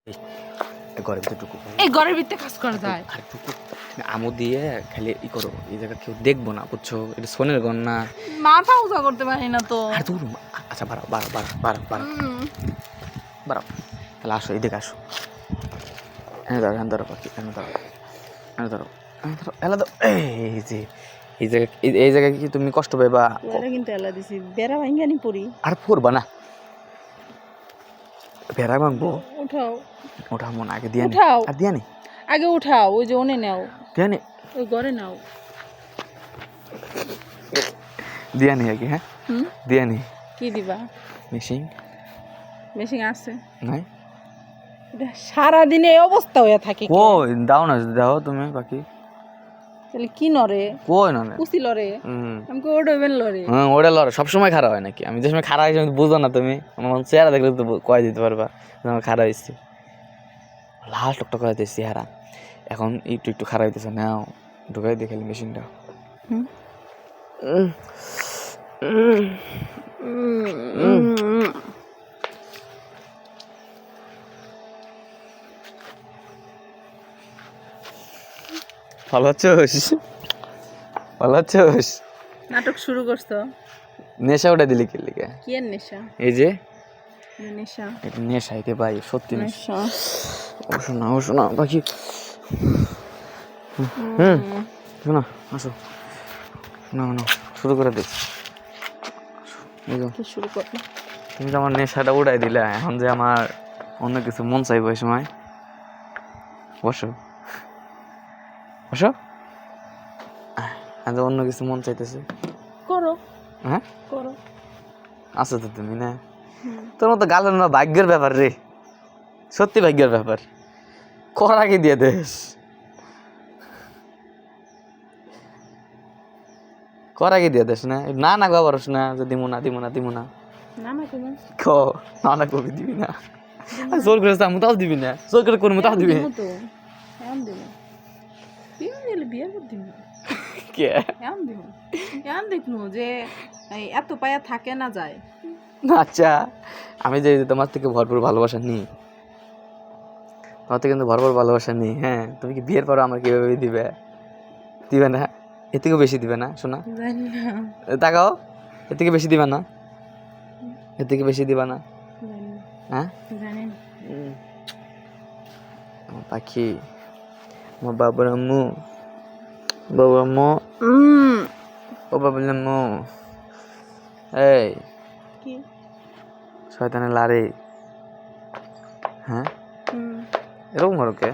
ঘরের ভিতরে ঢুকো, এই ঘরের ভিতরে কাজ করা যায়? আর ঢুকো আমু দিয়ে খালি ই করো, এই জায়গা কেউ দেখবো না, বুঝছো? এটা সোনের ঘর না। মাথা উঁচা করতে পারি না তো। আর দূর, আচ্ছা বাড়াও বাড়াও বাড়াও বাড়াও বাড়াও বাড়াও, তাহলে আসো, এদিকে আসো। এনে ধরো, এনে ধরো পাখি, এনে ধরো, এনে ধরো, এনে ধরো, এলা ধরো। এই যে এই জায়গায় কি তুমি কষ্ট পাইবা? ওরা কিন্তু এলা দিছি, বেড়া ভাঙ্গানি পড়ি। আর পড়বা না, বেড়া ভাঙবো। উঠাও, ওঠা মন আগে দিয়ে নি, উঠাও আর দিয়ে নি, আগে উঠাও, ওই যে ওনে নাও, দিয়ে নি, ওই ঘরে নাও। দিয়ে নি আগে, হ্যাঁ দিয়ে নি। কি দিবা? মেশিন মেশিন আছে নাই, সারাদিনে এই অবস্থা হয়ে থাকে। কই দাও না, দাও তুমি বাকি। তাহলে কি নরে? কই না কুচি লরে, আমি কই ওডবেন লরে। হ্যাঁ, ওটা লড়ে সবসময় খারাপ হয় নাকি? আমি যে সময় খারাপ হয়েছি বুঝো না তুমি? আমার চেহারা দেখলে তো কয়ে দিতে পারবা আমার খারাপ হয়েছে। লাল টকটক করে দিয়েছি চেহারা, এখন একটু একটু খারাপ হইতেছে। নাও ঢুকাই দিয়ে খালি মেশিনটা। ভালো আছোস? ভালো আছোস? নাটক শুরু করছো? নেশা ওটা দিলি কি লিগে? কি এর নেশা? এই যে নেশা, এটা নেশা, একে ভাই সত্যি নেশা। নেশা। ও শোনা, ও শোনা বাকি। শোনা, আসো, শোনা শোনা, শুরু করে দিস। কি শুরু করবে? তুমি তো আমার নেশাটা উড়াই দিলে, এখন যে আমার অন্য কিছু মন চাইবো এই সময়। বসো বসো, আজ অন্য কিছু মন চাইতেছে। করো, হ্যাঁ করো। আছো তো তুমি না? তোর মতো গালের না, ভাগ্যের ব্যাপার রে, সত্যি ভাগ্যের ব্যাপার। কর আগে দিয়ে দেশ, কর আগে দিয়ে দেশ না, না না গো পারস না যে দিমু না দিমু না দিমু না। না না তুমি ক না না কবি দিবি না, জোর করে চামু তাও দিবি না, জোর করে করবো তাও দিবি না। তো এমন দিব, বিয়ে দিলে বিয়ে করে দিব, কে এমন দিব, এমন দেখবো যে এই এত পায়া থাকে না যায়। আচ্ছা, আমি যে তোমার থেকে ভরপুর ভালোবাসা নিই, তোমার থেকে কিন্তু ভরপুর ভালোবাসা নিই। হ্যাঁ, তুমি কি বিয়ের পর আমার কিভাবে দিবে? দিবে না? এর থেকেও বেশি দিবে না? শোনা, জানি না, তাকাও, এর থেকে বেশি দিবে না? এর থেকে বেশি দিবা না? জানি না, হ্যাঁ জানি না। আমার পাখি, আমার বাবার আম্মু, বাবা আম্মু, ও বাবার আম্মু। এই কি? শয়তানের লারে, হ্যাঁ এরকম করো কে?